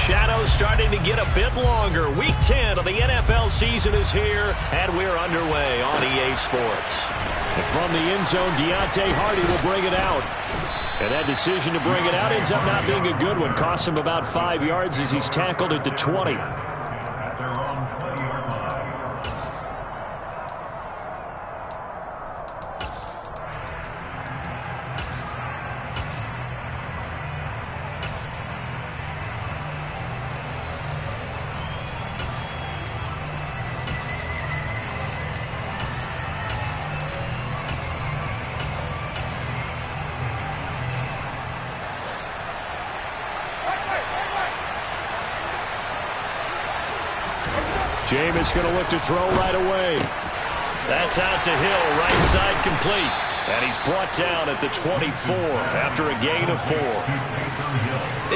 shadows starting to get a bit longer. Week 10 of the NFL season is here, and we're underway on EA Sports. And from the end zone, Deontay Hardy will bring it out. And that decision to bring it out ends up not being a good one. Costs him about 5 yards as he's tackled at the 20. Jameis going to look to throw right away. That's out to Hill, right side complete. And he's brought down at the 24 after a gain of 4.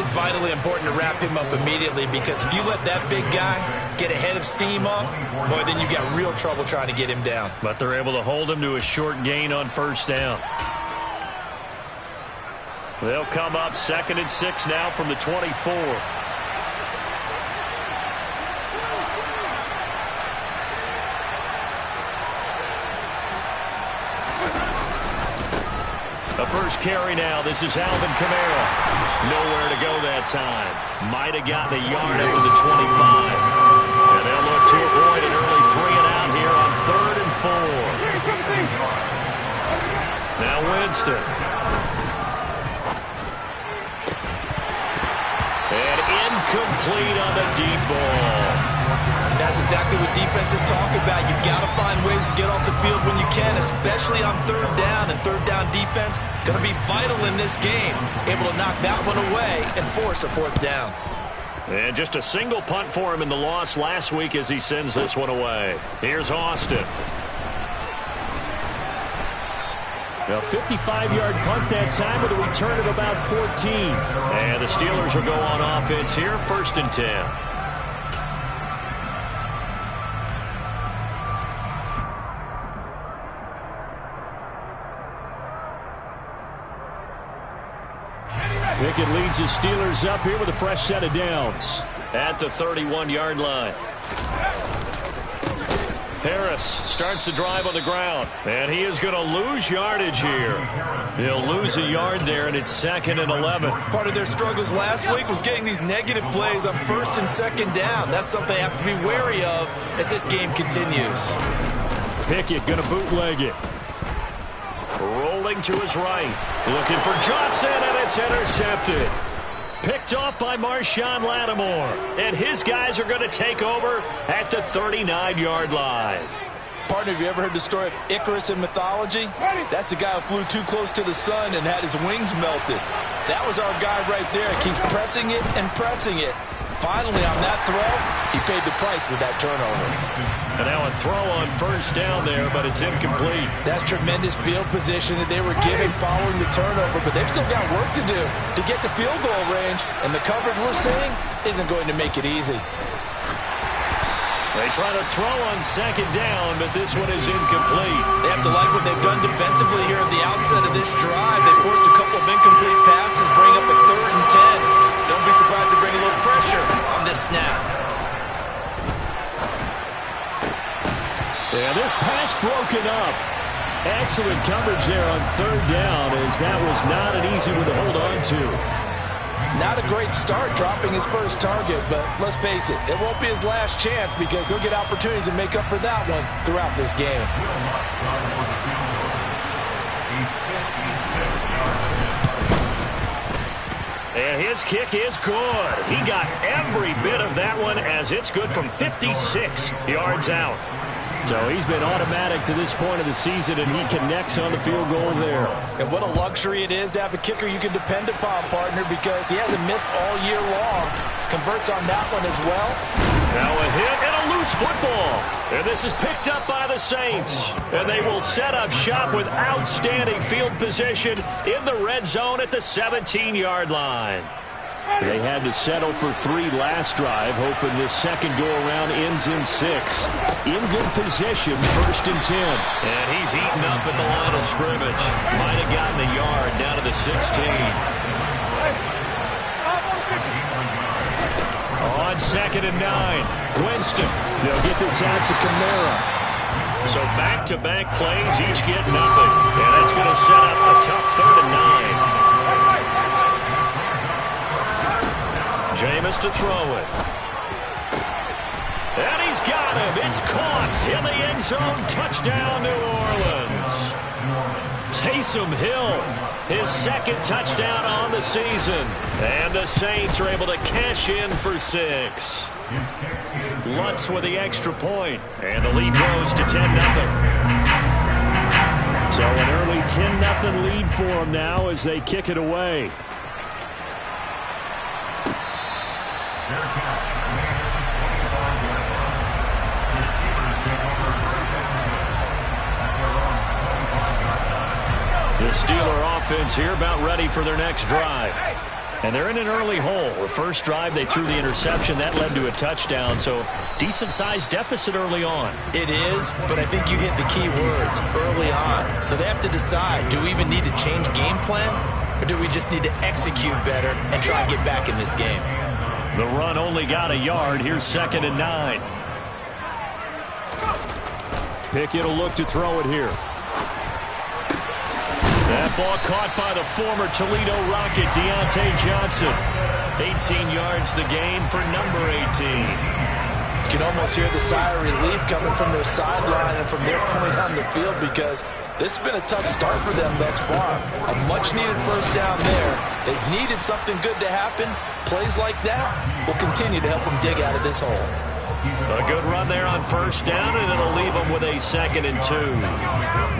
It's vitally important to wrap him up immediately, because if you let that big guy get ahead of steam up, boy, then you've got real trouble trying to get him down. But they're able to hold him to a short gain on first down. They'll come up 2nd and 6 now from the 24. The first carry now. This is Alvin Kamara. Nowhere to go that time. Might have gotten a yard up to the 25. And they'll look to avoid an early 3 and out here on 3rd and 4. Now Winston. And incomplete on the deep ball. That's exactly what defenses talk about. You've got to find ways to get off the field when you can, especially on 3rd down. And 3rd down defense going to be vital in this game. Able to knock that one away and force a 4th down. And just a single punt for him in the loss last week as he sends this one away. Here's Austin. A 55-yard punt that time with a return of about 14. And the Steelers will go on offense here, 1st and 10. Pickett leads the Steelers up here with a fresh set of downs. At the 31-yard line. Harris starts the drive on the ground. And he is going to lose yardage here. He'll lose a yard there, and it's 2nd and 11. Part of their struggles last week was getting these negative plays on 1st and 2nd down. That's something they have to be wary of as this game continues. Pickett going to bootleg it. Rolling to his right. Looking for Johnson, and it's intercepted. Picked off by Marshawn Lattimore. And his guys are going to take over at the 39-yard line. Partner, have you ever heard the story of Icarus in mythology? That's the guy who flew too close to the sun and had his wings melted. That was our guy right there. Keeps pressing it and pressing it. Finally, on that throw, he paid the price with that turnover. And now a throw on 1st down there, but it's incomplete. That's tremendous field position that they were given following the turnover, but they've still got work to do to get the field goal range, and the coverage we're seeing isn't going to make it easy. They try to throw on 2nd down, but this one is incomplete. They have to like what they've done defensively here at the outset of this drive. They forced a couple of incomplete passes, bring up a 3rd and 10. Don't be surprised to bring a little pressure on this snap. Yeah, this pass broken up. Excellent coverage there on 3rd down, as that was not an easy one to hold on to. Not a great start dropping his first target, but let's face it, it won't be his last chance, because he'll get opportunities to make up for that one throughout this game. And his kick is good. He got every bit of that one, as it's good from 56 yards out. So he's been automatic to this point of the season, and he connects on the field goal there. And what a luxury it is to have a kicker you can depend upon, partner, because he hasn't missed all year long. Converts on that one as well. Now a hit and a loose football. And this is picked up by the Saints. And they will set up shop with outstanding field position in the red zone at the 17-yard line. They had to settle for 3 last drive, hoping this second go-around ends in 6. In good position, 1st and 10. And he's eaten up at the line of scrimmage. Might have gotten a yard down to the 16. on 2nd and 9. Winston. They'll get this out to Kamara. So back-to-back plays, each get nothing. And that's going to set up a tough 3rd and 9. Jameis to throw it. And he's got him. It's caught in the end zone. Touchdown, New Orleans. Taysom Hill, his 2nd touchdown on the season. And the Saints are able to cash in for 6. Lutz with the extra point. And the lead grows to 10-0. So an early 10-0 lead for them now as they kick it away. The Steeler offense here about ready for their next drive. And they're in an early hole. The first drive, they threw the interception. That led to a touchdown, so decent-sized deficit early on. It is, but I think you hit the key words, early on. So they have to decide, do we even need to change game plan, or do we just need to execute better and try and get back in this game? The run only got a yard. Here's 2nd and 9. Pickett will look to throw it here. That ball caught by the former Toledo Rocket, Deontay Johnson. 18 yards the gain for number 18. You can almost hear the sigh of relief coming from their sideline and from their point on the field because this has been a tough start for them thus far. A much-needed first down there. They've needed something good to happen. Plays like that will continue to help them dig out of this hole. A good run there on first down, and it'll leave them with a 2nd and 2.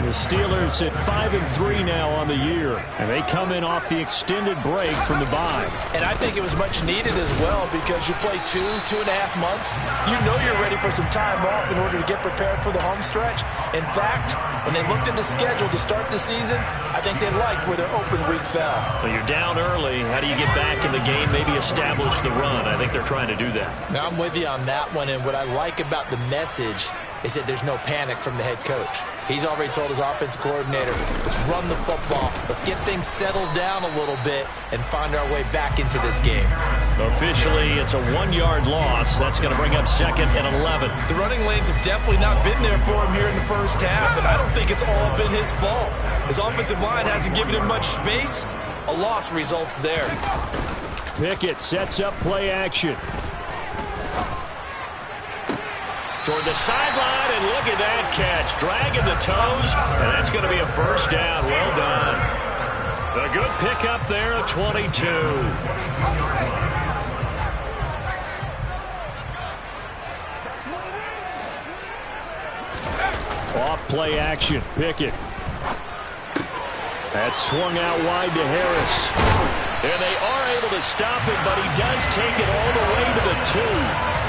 The Steelers at 5-3 now on the year, and they come in off the extended break from the bye. And I think it was much needed as well because you play 2.5 months. You know you're ready for some time off in order to get prepared for the home stretch. In fact, when they looked at the schedule to start the season, I think they liked where their open week fell. Well, you're down early. How do you get back in the game, maybe establish the run? I think they're trying to do that. Now, I'm with you on that one, and what I like about the message is that there's no panic from the head coach. He's already told his offensive coordinator, let's run the football, let's get things settled down a little bit and find our way back into this game. Officially, it's a 1-yard loss. That's going to bring up 2nd and 11. The running lanes have definitely not been there for him here in the first half, and I don't think it's all been his fault. His offensive line hasn't given him much space. A loss results there. Pickett sets up play action. Toward the sideline, and look at that catch. Dragging the toes, and that's going to be a first down. Well done. A good pickup there at 22. Off play action. Pickett. That's swung out wide to Harris. And they are able to stop it, but he does take it all the way to the 2.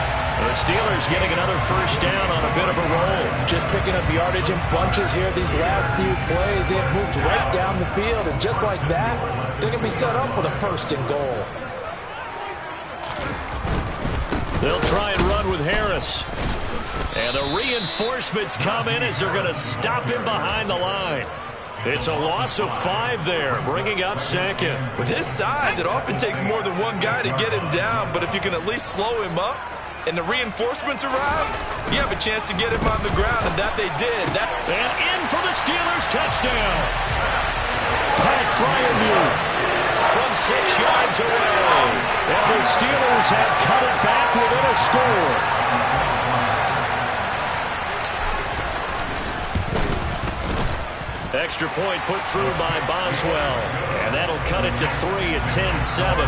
The Steelers getting another first down on a bit of a roll. Just picking up yardage in bunches here these last few plays. They have moved right down the field, and just like that, they're going to be set up with a 1st and goal. They'll try and run with Harris. And the reinforcements come in as they're going to stop him behind the line. It's a loss of 5 there, bringing up 2nd. With his size, it often takes more than one guy to get him down, but if you can at least slow him up, and the reinforcements arrive, you have a chance to get him on the ground, and that they did. And in for the Steelers touchdown. Pat Fryermuth from 6 yards away. And the Steelers have cut it back within a score. Extra point put through by Boswell. And that'll cut it to 3 at 10-7.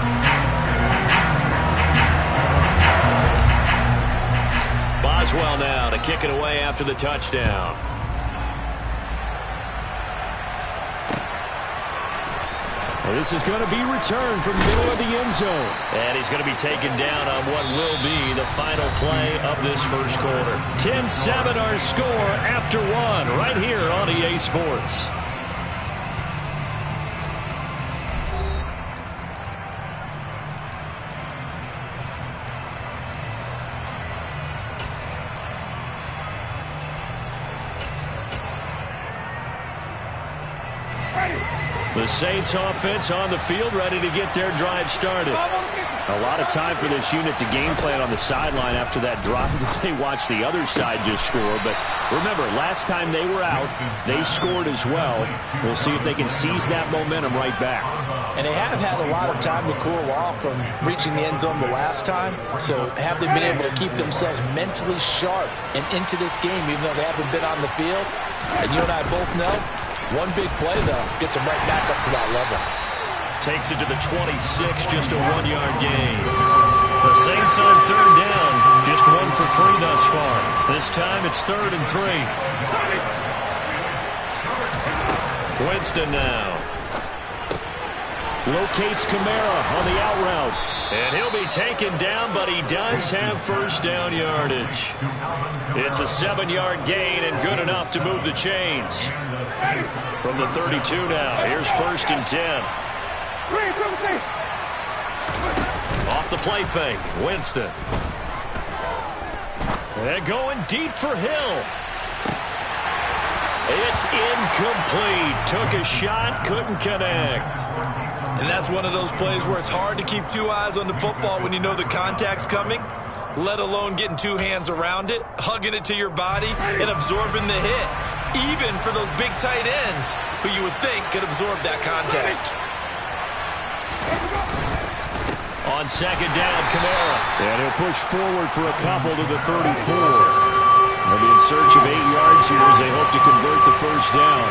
Boswell now to kick it away after the touchdown. Well, this is going to be returned from the middle of the end zone. And he's going to be taken down on what will be the final play of this first quarter. 10-7 our score after 1 right here on EA Sports. The Saints offense on the field, ready to get their drive started. A lot of time for this unit to game plan on the sideline after that drive that they watched the other side just score. But remember, last time they were out, they scored as well. We'll see if they can seize that momentum right back. And they have had a lot of time to cool off from reaching the end zone the last time. So have they been able to keep themselves mentally sharp and into this game, even though they haven't been on the field? And you and I both know, one big play, though, gets them right back up to that level. Takes it to the 26, just a 1-yard gain. The Saints on third down, just 1 for 3 thus far. This time it's 3rd and 3. Winston now. Locates Kamara on the out route. And he'll be taken down, but he does have first down yardage. It's a 7-yard gain and good enough to move the chains. From the 32 now, here's 1st and 10. Off the play fake, Winston. And going deep for Hill. It's incomplete. Took a shot, couldn't connect. And that's one of those plays where it's hard to keep 2 eyes on the football when you know the contact's coming, let alone getting 2 hands around it, hugging it to your body, and absorbing the hit, even for those big tight ends who you would think could absorb that contact. On 2nd down, Kamara. And he'll push forward for a couple to the 34. They'll be in search of 8 yards here as they hope to convert the first down.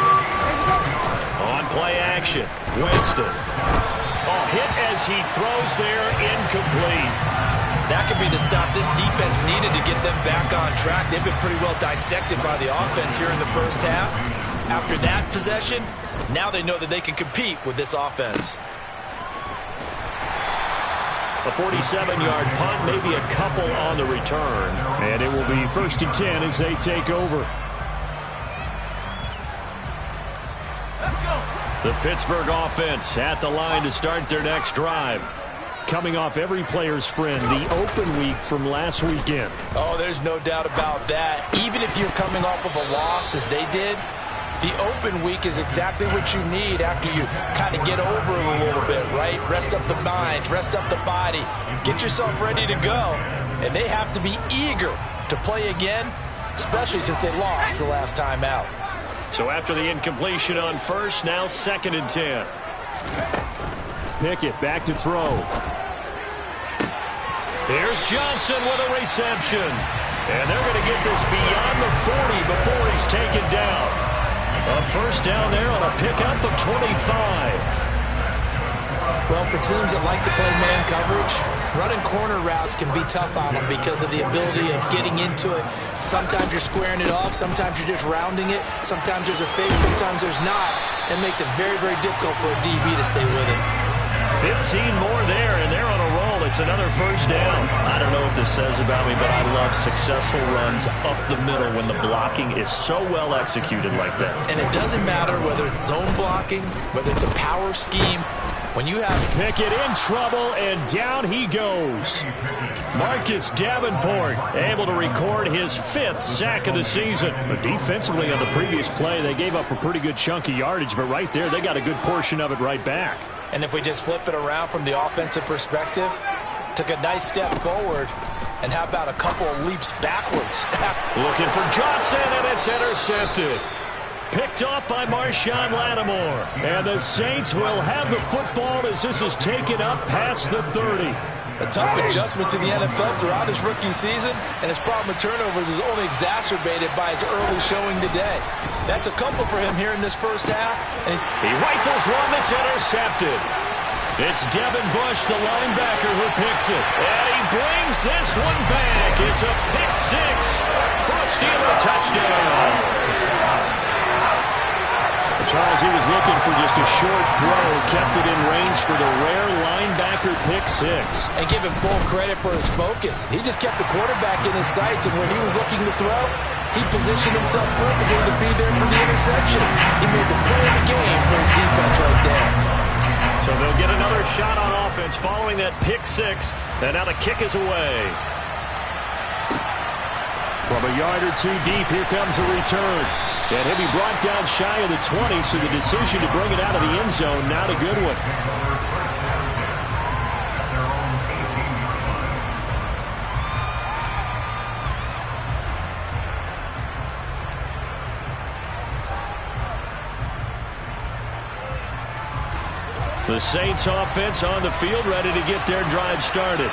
On play action, Winston. Oh, hit as he throws there, incomplete. That could be the stop this defense needed to get them back on track. They've been pretty well dissected by the offense here in the first half. After that possession, now they know that they can compete with this offense. A 47-yard punt, maybe a couple on the return. And it will be 1st and 10 as they take over. The Pittsburgh offense at the line to start their next drive. Coming off every player's friend, the open week from last weekend. Oh, there's no doubt about that. Even if you're coming off of a loss as they did, the open week is exactly what you need after you kind of get over it a little bit, right? Rest up the mind, rest up the body, get yourself ready to go. And they have to be eager to play again, especially since they lost the last time out. So after the incompletion on first, now 2nd and 10. Pickett back to throw. Here's Johnson with a reception. And they're going to get this beyond the 40 before he's taken down. A first down there on a pickup of 25. Well, for teams that like to play man coverage, running corner routes can be tough on them because of the ability of getting into it. Sometimes you're squaring it off. Sometimes you're just rounding it. Sometimes there's a fake. Sometimes there's not. It makes it very, very difficult for a DB to stay with it. 15 more there, and they're on a roll. It's another first down. I don't know what this says about me, but I love successful runs up the middle when the blocking is so well executed like that. And it doesn't matter whether it's zone blocking, whether it's a power scheme. When you have Pickett in trouble, and down he goes. Marcus Davenport able to record his 5th sack of the season. But defensively on the previous play, they gave up a pretty good chunk of yardage, but right there, they got a good portion of it right back. And if we just flip it around from the offensive perspective, took a nice step forward, and how about a couple of leaps backwards? Looking for Johnson, and it's intercepted. Picked off by Marshawn Lattimore. And the Saints will have the football as this is taken up past the 30. A tough adjustment to the NFL throughout his rookie season, and his problem with turnovers is only exacerbated by his early showing today. That's a couple for him here in this first half. And he rifles one that's intercepted. It's Devin Bush, the linebacker, who picks it. And he brings this one back. It's a pick 6 for a Steeler touchdown. Charles, he was looking for just a short throw, kept it in range for the rare linebacker pick 6. And give him full credit for his focus. He just kept the quarterback in his sights, and when he was looking to throw, he positioned himself perfectly to be there for the interception. He made the play of the game for his defense right there. So they'll get another shot on offense following that pick 6, and now the kick is away. From a yard or two deep, here comes a return. And he'll be brought down shy of the 20, so the decision to bring it out of the end zone, not a good one. The Saints offense on the field, ready to get their drive started.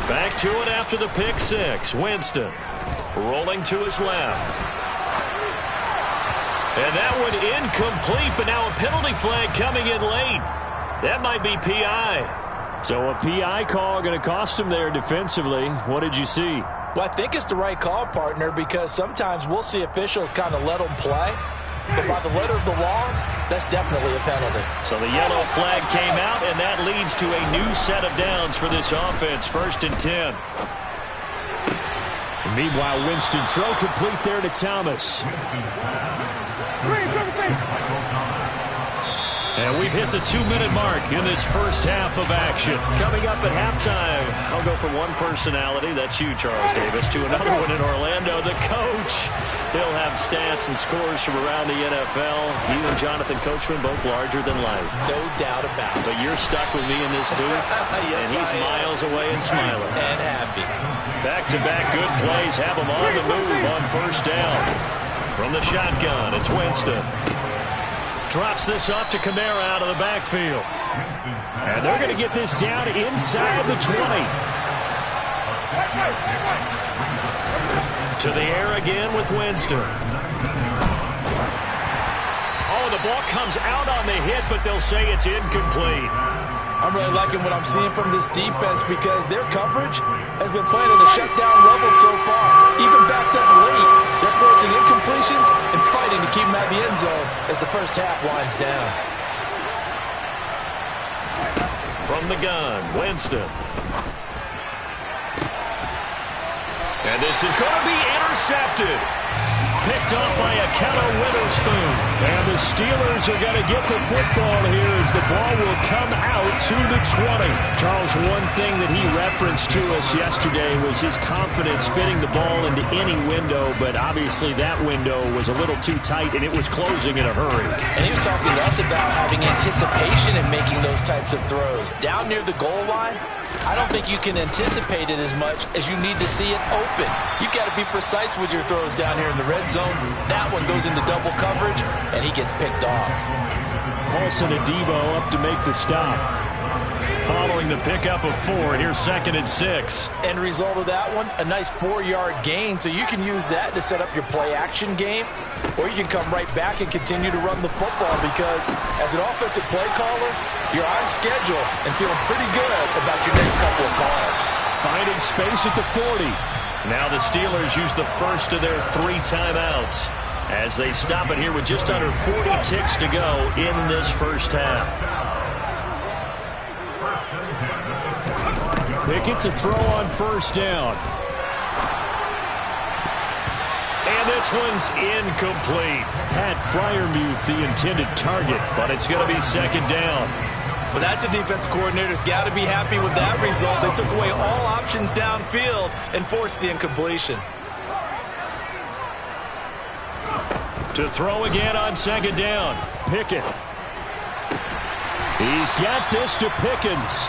Back to it after the pick six. Winston rolling to his left. And that one incomplete, but now a penalty flag coming in late. That might be PI. So a PI call going to cost him there defensively. What did you see? Well, I think it's the right call, partner, because sometimes we'll see officials kind of let them play. But by the letter of the law, that's definitely a penalty. So the yellow flag came out, and that leads to a new set of downs for this offense. 1st and 10. Meanwhile, Winston throw complete there to Thomas. And we've hit the 2-minute mark in this first half of action. Coming up at halftime, I'll go from one personality, that's you, Charles Davis, to another one in Orlando, the coach. He'll have stats and scores from around the NFL. You and Jonathan Coachman, both larger than life. No doubt about it. But you're stuck with me in this booth, yes, and he's miles away and smiling. And happy. Back-to-back good plays have him on the move on 1st down. From the shotgun, it's Winston. Drops this off to Kamara out of the backfield. And they're going to get this down inside the 20. To the air again with Winston. Oh, the ball comes out on the hit, but they'll say it's incomplete. I'm really liking what I'm seeing from this defense because their coverage has been playing at a shutdown level so far. Even backed up late, they're forcing incompletions and fighting to keep them at the end zone as the first half winds down. From the gun, Winston. And this is going to be intercepted. Picked off by Akello Witherspoon. And the Steelers are going to get the football here as the ball will come out to the 20. Charles, one thing that he referenced to us yesterday was his confidence fitting the ball into any window, but obviously that window was a little too tight and it was closing in a hurry. And he was talking to us about having anticipation in making those types of throws. Down near the goal line, I don't think you can anticipate it as much as you need to see it open. You've got to be precise with your throws down here in the red zone. That one goes into double coverage, and he gets picked off. Paulson Adebo up to make the stop. Following the pickup of 4, here's 2nd and 6. End result of that one, a nice 4-yard gain, so you can use that to set up your play-action game, or you can come right back and continue to run the football because as an offensive play caller, you're on schedule and feeling pretty good about your next couple of calls. Finding space at the 40. Now the Steelers use the first of their 3 timeouts as they stop it here with just under 40 ticks to go in this first half. Pickett to throw on 1st down. And this one's incomplete. Pat Freiermuth, the intended target, but it's going to be 2nd down. Well, that's a defensive coordinator's got to be happy with that result. They took away all options downfield and forced the incompletion. To throw again on 2nd down. Pickett. He's got this to Pickens.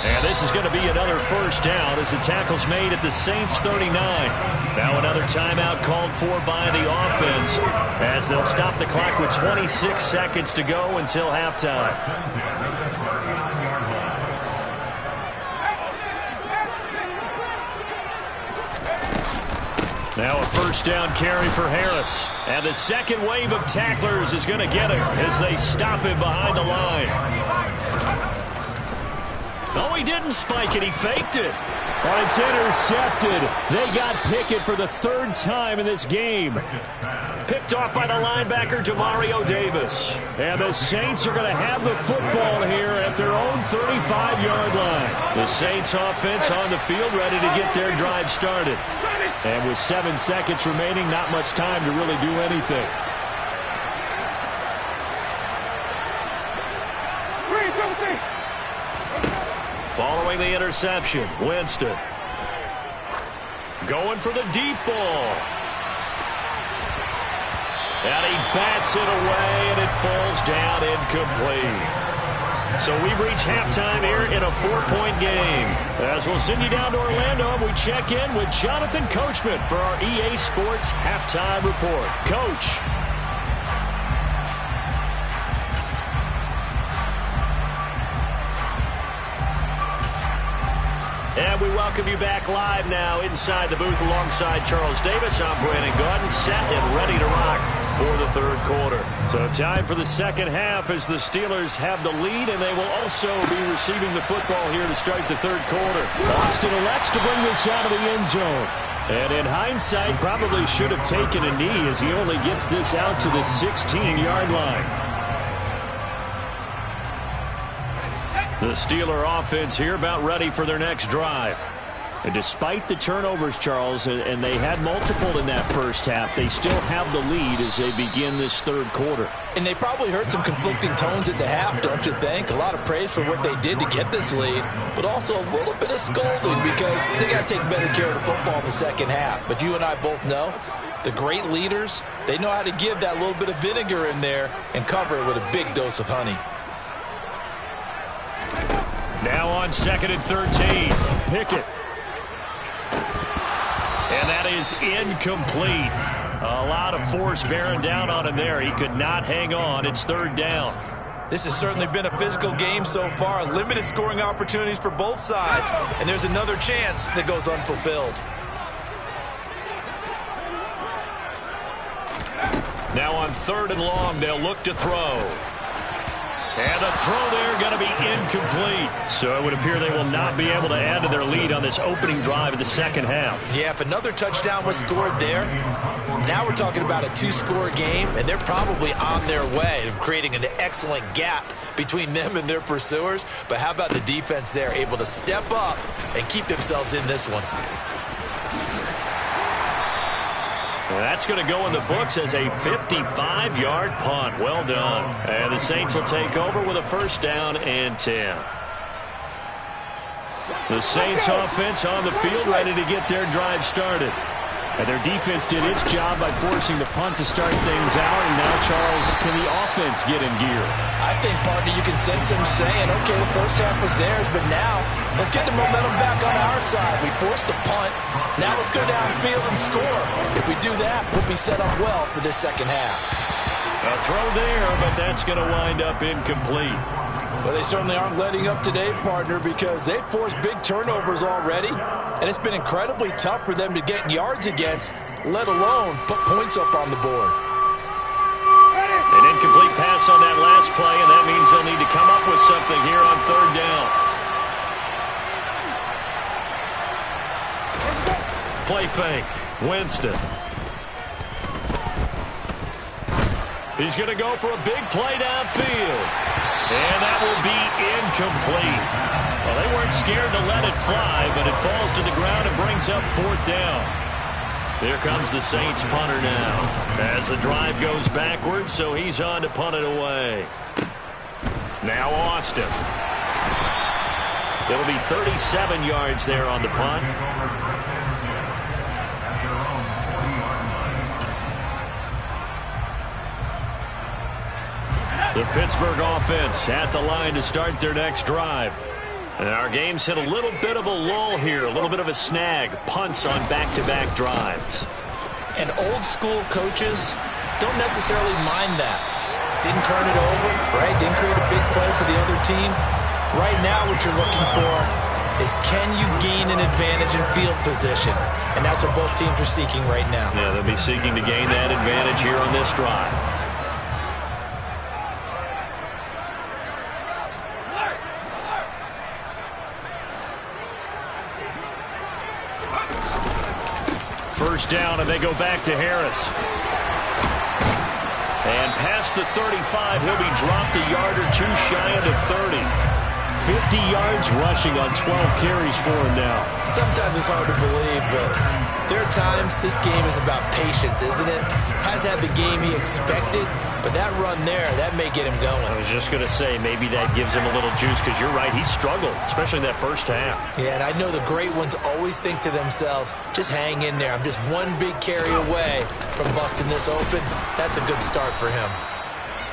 And this is going to be another 1st down as the tackle's made at the Saints 39. Now another timeout called for by the offense as they'll stop the clock with 26 seconds to go until halftime. Now a 1st down carry for Harris. And the second wave of tacklers is going to get him as they stop him behind the line. No, he didn't spike it. He faked it. But it's intercepted. They got Pickett for the 3rd time in this game. Picked off by the linebacker, Demario Davis. And the Saints are going to have the football here at their own 35-yard line. The Saints offense on the field ready to get their drive started. And with 7 seconds remaining, not much time to really do anything. Following the interception, Winston. Going for the deep ball. And he bats it away, and it falls down incomplete. So we've reached halftime here in a 4-point game. As we'll send you down to Orlando, and we check in with Jonathan Coachman for our EA Sports Halftime Report. Coach. And we welcome you back live now inside the booth alongside Charles Davis. I'm Brandon Gaudin, set and ready to rock for the third quarter. So time for the second half as the Steelers have the lead, and they will also be receiving the football here to start the third quarter. Austin elects to bring this out of the end zone. And in hindsight, probably should have taken a knee as he only gets this out to the 16-yard line. The Steeler offense here about ready for their next drive. And despite the turnovers, Charles, and they had multiple in that first half, they still have the lead as they begin this third quarter. And they probably heard some conflicting tones at the half, don't you think? A lot of praise for what they did to get this lead, but also a little bit of scolding because they got to take better care of the football in the second half. But you and I both know the great leaders, they know how to give that little bit of vinegar in there and cover it with a big dose of honey. Now on 2nd and 13, Pickett. And that is incomplete. A lot of force bearing down on him there. He could not hang on. It's third down. This has certainly been a physical game so far. Limited scoring opportunities for both sides. And there's another chance that goes unfulfilled. Now on 3rd and long, they'll look to throw. And the throw there going to be incomplete. So it would appear they will not be able to add to their lead on this opening drive of the second half. Yeah, if another touchdown was scored there, now we're talking about a 2-score game, and they're probably on their way of creating an excellent gap between them and their pursuers. But how about the defense there, able to step up and keep themselves in this one? Well, that's going to go in the books as a 55-yard punt. Well done. And the Saints will take over with a first down and 10. The Saints offense on the field ready to get their drive started. And their defense did its job by forcing the punt to start things out. And now, Charles, can the offense get in gear? I think, partner, you can sense them saying, okay, the first half was theirs, but now let's get the momentum back on our side. We forced a punt. Now let's go downfield and score. If we do that, we'll be set up well for this second half. A throw there, but that's going to wind up incomplete. Well, they certainly aren't letting up today, partner, because they've forced big turnovers already, and it's been incredibly tough for them to get yards against, let alone put points up on the board. An incomplete pass on that last play, and that means they'll need to come up with something here on third down. Play fake. Winston. He's going to go for a big play downfield. And that will be incomplete. Well, they weren't scared to let it fly, but it falls to the ground and brings up fourth down. Here comes the Saints punter now as the drive goes backwards, so he's on to punt it away. Now Austin. It'll be 37 yards there on the punt. The Pittsburgh offense at the line to start their next drive. And our game's hit a little bit of a lull here, a little bit of a snag. Punts on back-to-back drives. And old-school coaches don't necessarily mind that. Didn't turn it over, right? Didn't create a big play for the other team. Right now what you're looking for is can you gain an advantage in field position? And that's what both teams are seeking right now. Yeah, they'll be seeking to gain that advantage here on this drive. First down, and they go back to Harris. And past the 35, he'll be dropped a yard or two shy of the 30. 50 yards rushing on 12 carries for him now. Sometimes it's hard to believe, but there are times this game is about patience, isn't it? Has had the game he expected, but that run there, that may get him going. I was just going to say, maybe that gives him a little juice, because you're right, he struggled, especially in that first half. Yeah, and I know the great ones always think to themselves, just hang in there. I'm just one big carry away from busting this open. That's a good start for him.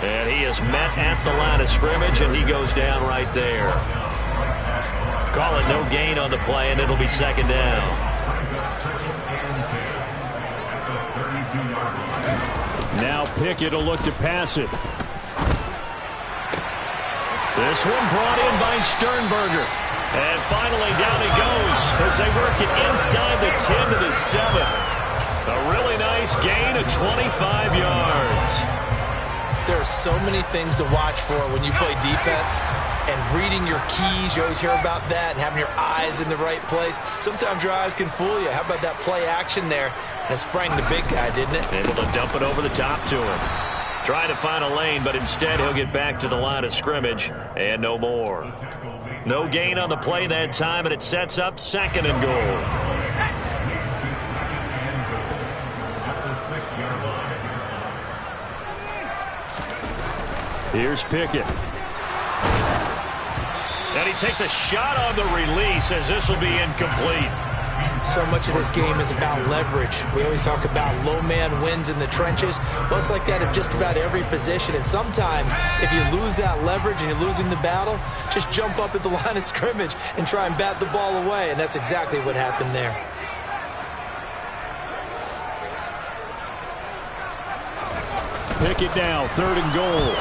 And he is met at the line of scrimmage, and he goes down right there. Call it no gain on the play, and it'll be second down. Now Pickett will look to pass it. This one brought in by Sternberger. And finally down he goes as they work it inside the 10 to the 7. A really nice gain of 25 yards. There are so many things to watch for when you play defense, and reading your keys, you always hear about that, and having your eyes in the right place. Sometimes your eyes can fool you. How about that play action there? And it sprang the big guy, didn't it? Able to dump it over the top to him. Trying to find a lane, but instead he'll get back to the line of scrimmage, and no more. No gain on the play that time, and it sets up second and goal. Here's Pickett. And he takes a shot on the release as this will be incomplete. So much of this game is about leverage. We always talk about low man wins in the trenches. Well, it's like that of just about every position. And sometimes, if you lose that leverage and you're losing the battle, just jump up at the line of scrimmage and try and bat the ball away. And that's exactly what happened there. Pickett now, third and goal.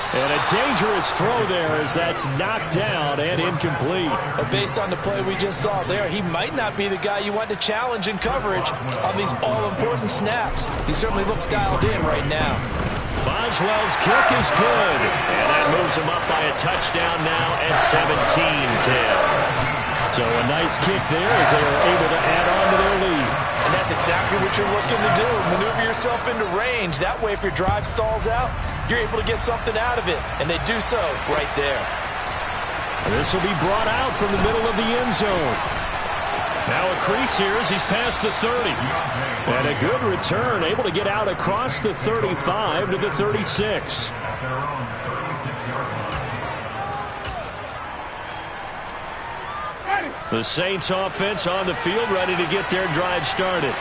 And a dangerous throw there as that's knocked down and incomplete. But based on the play we just saw there, he might not be the guy you want to challenge in coverage on these all-important snaps. He certainly looks dialed in right now. Boswell's kick is good. And that moves him up by a touchdown now at 17-10. So a nice kick there as they are able to add on to their lead. And that's exactly what you're looking to do. Maneuver yourself into range. That way, if your drive stalls out, you're able to get something out of it. And they do so right there. And this will be brought out from the middle of the end zone. Now a crease here as he's past the 30. And a good return, able to get out across the 35 to the 36. The Saints offense on the field, ready to get their drive started.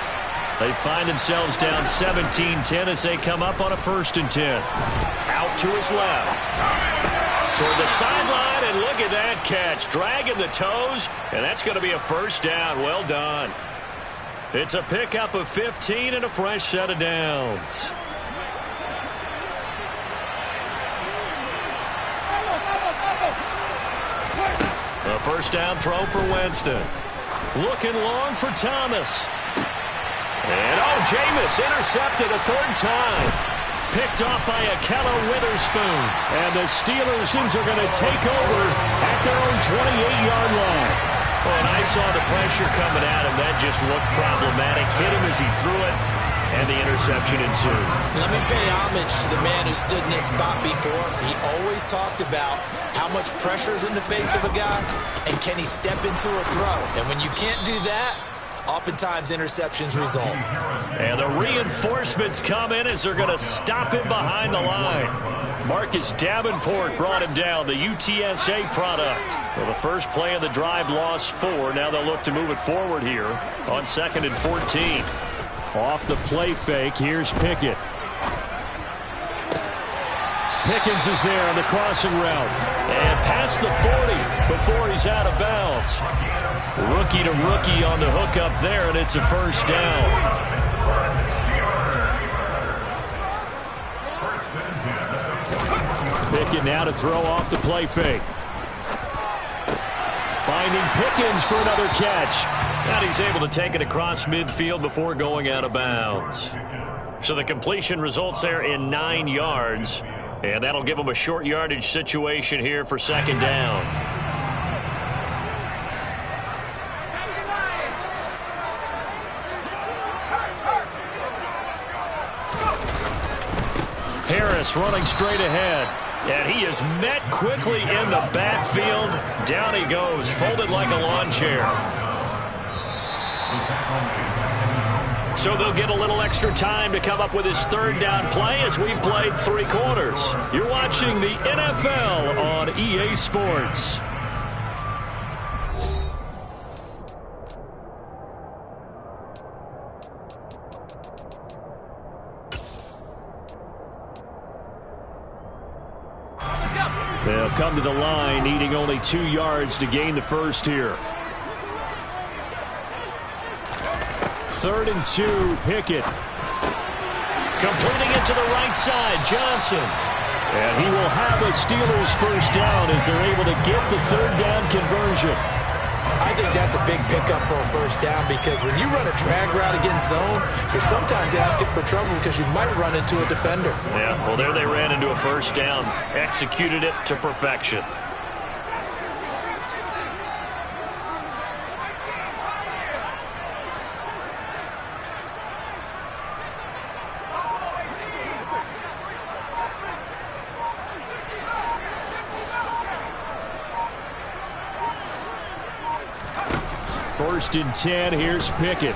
They find themselves down 17-10 as they come up on a 1st and 10. Out to his left. Toward the sideline, and look at that catch. Dragging the toes, and that's going to be a first down. Well done. It's a pickup of 15 and a fresh set of downs. A first down throw for Winston. Looking long for Thomas. And Jameis intercepted a 3rd time. Picked off by Akello Witherspoon. And the Steelers are going to take over at their own 28-yard line. Well, and I saw the pressure coming at him. That just looked problematic. Hit him as he threw it, and the interception ensued. Let me pay homage to the man who stood in this spot before. He always talked about how much pressure is in the face of a guy, and can he step into a throw. And when you can't do that, oftentimes interceptions result. And the reinforcements come in as they're going to stop him behind the line. Marcus Davenport brought him down, the UTSA product. Well, the first play of the drive lost 4. Now they'll look to move it forward here on 2nd and 14. Off the play fake, here's Pickett. Pickens is there on the crossing route. And past the 40 before he's out of bounds. Rookie to rookie on the hook up there, and it's a first down. Pickett now to throw off the play fake. Finding Pickens for another catch. And he's able to take it across midfield before going out of bounds. So the completion results there in 9 yards. And that'll give him a short yardage situation here for 2nd down. Harris running straight ahead. And he is met quickly in the backfield. Down he goes, folded like a lawn chair. So they'll get a little extra time to come up with his third down play as we've played 3 quarters. You're watching the NFL on EA Sports. They'll come to the line, needing only 2 yards to gain the first here. 3rd and 2, Pickett. Completing it to the right side, Johnson. And he will have a Steelers first down as they're able to get the 3rd down conversion. I think that's a big pickup for a first down because when you run a drag route against zone, you're sometimes asking for trouble because you might run into a defender. Yeah, well, there they ran into a first down. Executed it to perfection. First and 10, here's Pickett.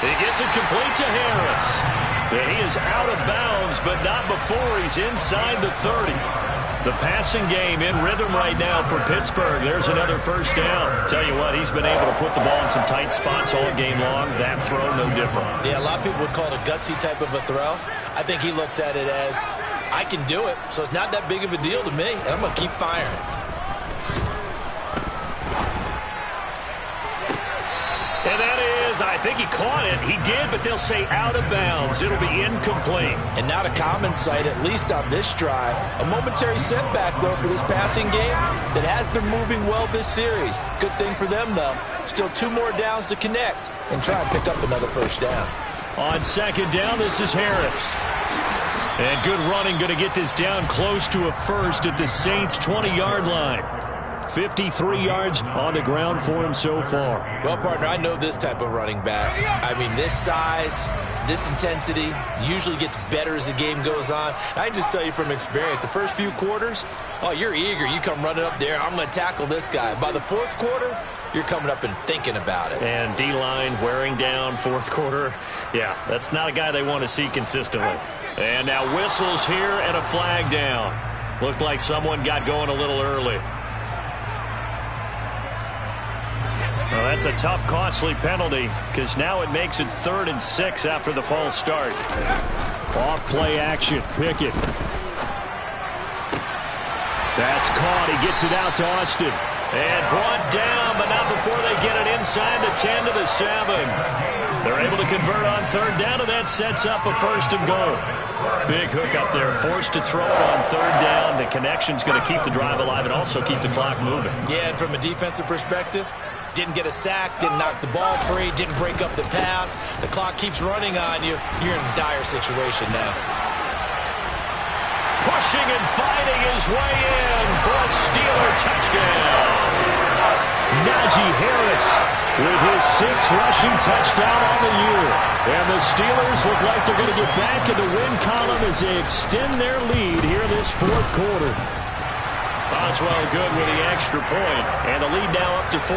He gets it complete to Harris. And he is out of bounds, but not before he's inside the 30. The passing game in rhythm right now for Pittsburgh. There's another first down. Tell you what, he's been able to put the ball in some tight spots all game long. That throw, no different. Yeah, a lot of people would call it a gutsy type of a throw. I think he looks at it as, I can do it, so it's not that big of a deal to me. I'm going to keep firing. And that is, I think he caught it. He did, but they'll say out of bounds. It'll be incomplete. And not a common sight, at least on this drive. A momentary setback, though, for this passing game that has been moving well this series. Good thing for them, though. Still 2 more downs to connect and try and pick up another first down. On 2nd down, this is Harris. And good running, going to get this down close to a first at the Saints' 20-yard line. 53 yards on the ground for him so far. Well, partner, I know this type of running back. I mean, this size, this intensity usually gets better as the game goes on. I can just tell you from experience, the first few quarters, oh, you're eager. You come running up there, I'm going to tackle this guy. By the 4th quarter, you're coming up and thinking about it. And D-line wearing down 4th quarter. Yeah, that's not a guy they want to see consistently. And now whistles here and a flag down. Looked like someone got going a little early. Well, that's a tough, costly penalty because now it makes it 3rd and 6 after the false start. Off play action, Pickett. That's caught. He gets it out to Austin. And brought down, but not before they get it inside the 10 to the 7. They're able to convert on 3rd down, and that sets up a 1st and goal. Big hook up there, forced to throw it on 3rd down. The connection's going to keep the drive alive and also keep the clock moving. Yeah, and from a defensive perspective, didn't get a sack, didn't knock the ball free, didn't break up the pass. The clock keeps running on you. You're in a dire situation now. Pushing and fighting his way in for a Steeler touchdown. Najee Harris with his 6th rushing touchdown on the year. And the Steelers look like they're going to get back in the win column as they extend their lead here this 4th quarter. Boswell good with the extra point, and the lead now up to 14.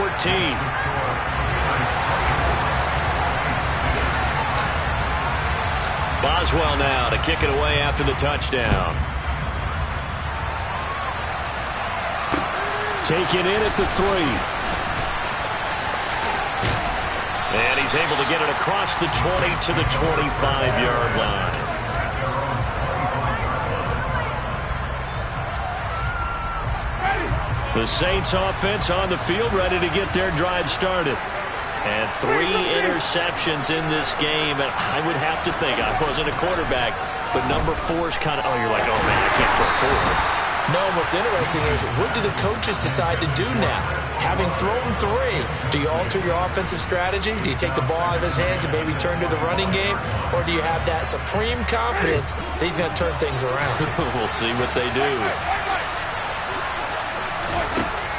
Boswell now to kick it away after the touchdown. Taken in at the 3. And he's able to get it across the 20 to the 25-yard line. The Saints offense on the field, ready to get their drive started. And 3 interceptions in this game. And I would have to think, I wasn't a quarterback, but number 4 is kind of, you're like, oh, man, I can't throw 4. No, what's interesting is what do the coaches decide to do now? Having thrown 3, do you alter your offensive strategy? Do you take the ball out of his hands and maybe turn to the running game? Or do you have that supreme confidence that he's going to turn things around? We'll see what they do.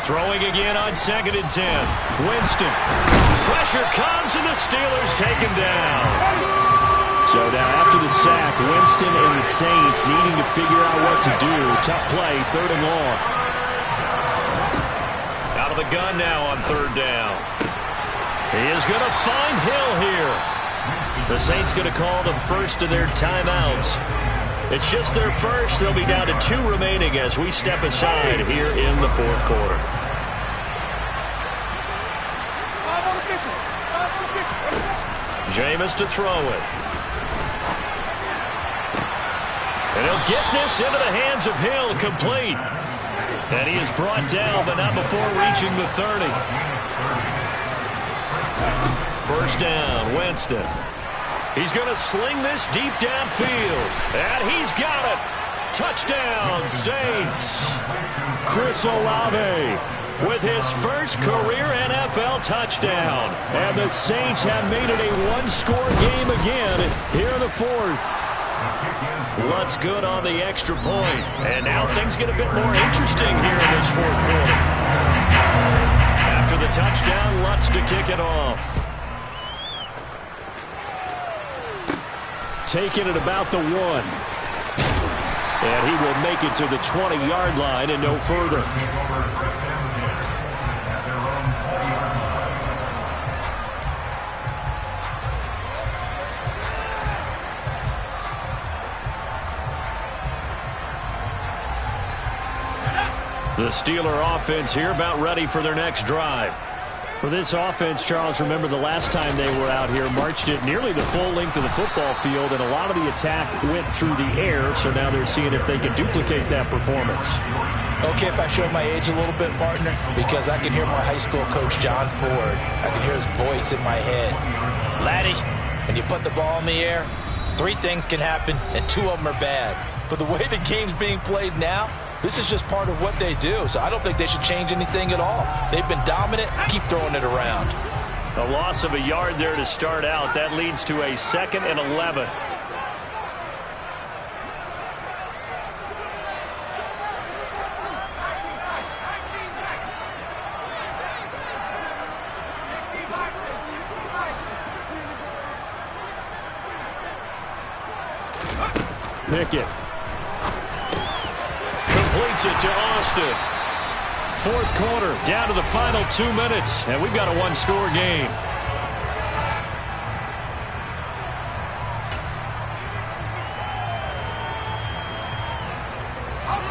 Throwing again on 2nd and 10. Winston. Pressure comes and the Steelers take him down. So now after the sack, Winston and the Saints needing to figure out what to do. Tough play, 3rd and long. Out of the gun now on 3rd down. He is going to find Hill here. The Saints going to call the first of their timeouts. It's just their first. They'll be down to 2 remaining as we step aside here in the 4th quarter. Jameis to throw it. And he'll get this into the hands of Hill, complete. And he is brought down, but not before reaching the 30. 1st down, Winston. He's going to sling this deep downfield. And he's got it. Touchdown, Saints. Chris Olave with his first career NFL touchdown. And the Saints have made it a 1-score game again here in the 4th. Lutz good on the extra point. And now things get a bit more interesting here in this 4th quarter. After the touchdown, Lutz to kick it off. Taking it about the 1. And he will make it to the 20-yard line and no further. The Steeler offense here about ready for their next drive. For this offense, Charles, remember the last time they were out here, marched it nearly the full length of the football field, and a lot of the attack went through the air, so now they're seeing if they can duplicate that performance. Okay, if I show my age a little bit, partner, because I can hear my high school coach, John Ford. I can hear his voice in my head. Laddie, when you put the ball in the air, 3 things can happen, and 2 of them are bad. But the way the game's being played now, this is just part of what they do, so I don't think they should change anything at all. They've been dominant. Keep throwing it around. A loss of a yard there to start out. That leads to a 2nd and 11. Pickett. Completes it to Austin. 4th quarter, down to the final 2 minutes, and we've got a 1-score game.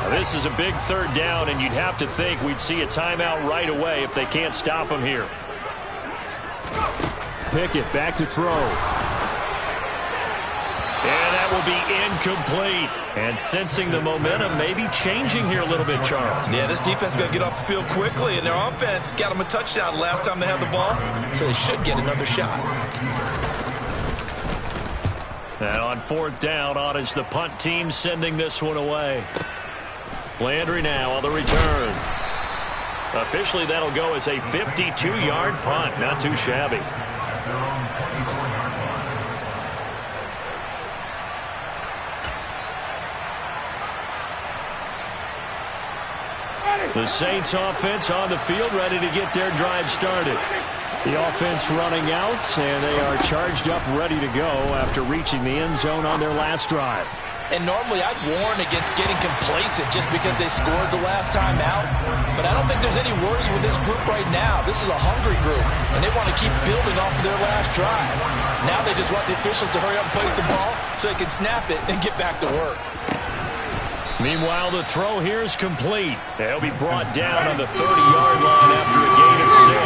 Now, this is a big 3rd down, and you'd have to think we'd see a timeout right away if they can't stop him here. Pickett back to throw. And that will be incomplete. And sensing the momentum, maybe changing here a little bit, Charles. Yeah, this defense is going to get off the field quickly, and their offense got them a touchdown last time they had the ball, so they should get another shot. And on 4th down, on is the punt team sending this one away. Landry now on the return. Officially, that'll go as a 52-yard punt. Not too shabby. The Saints offense on the field, ready to get their drive started. The offense running out, and they are charged up, ready to go after reaching the end zone on their last drive. And normally I'd warn against getting complacent just because they scored the last time out. But I don't think there's any worries with this group right now. This is a hungry group, and they want to keep building off of their last drive. Now they just want the officials to hurry up and place the ball so they can snap it and get back to work. Meanwhile, the throw here is complete. They'll be brought down on the 30-yard line after a gain of 6.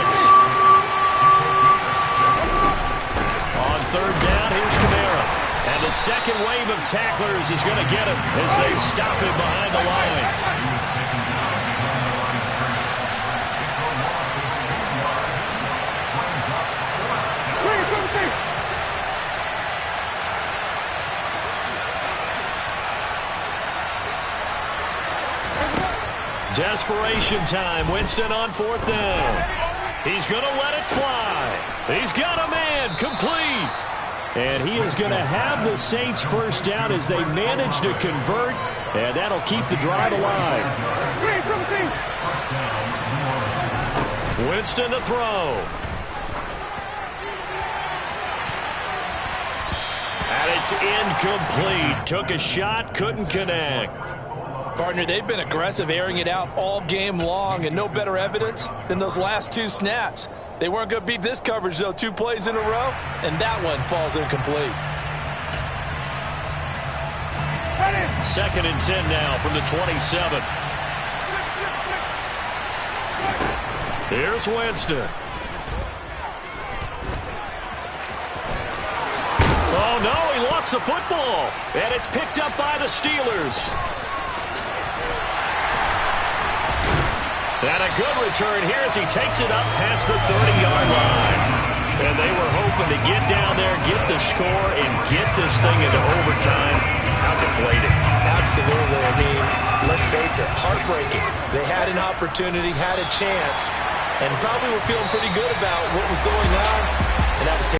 On 3rd down, here's Kamara. And the second wave of tacklers is going to get him as they stop him behind the line. Desperation time. Winston on 4th down. He's going to let it fly. He's got a man. Complete. And he is going to have the Saints first down as they manage to convert, and that'll keep the drive alive. Winston to throw. And it's incomplete. Took a shot, couldn't connect. Partner, they've been aggressive, airing it out all game long, and no better evidence than those last 2 snaps. They weren't going to beat this coverage, though. 2 plays in a row, and that one falls incomplete. 2nd and 10 now from the 27. Here's Winston. Oh, no, he lost the football. And it's picked up by the Steelers. And a good return here as he takes it up past the 30-yard line. And they were hoping to get down there, get the score, and get this thing into overtime. How deflating. Absolutely. I mean, let's face it, heartbreaking. They had an opportunity, had a chance, and probably were feeling pretty good about what was going on, and that was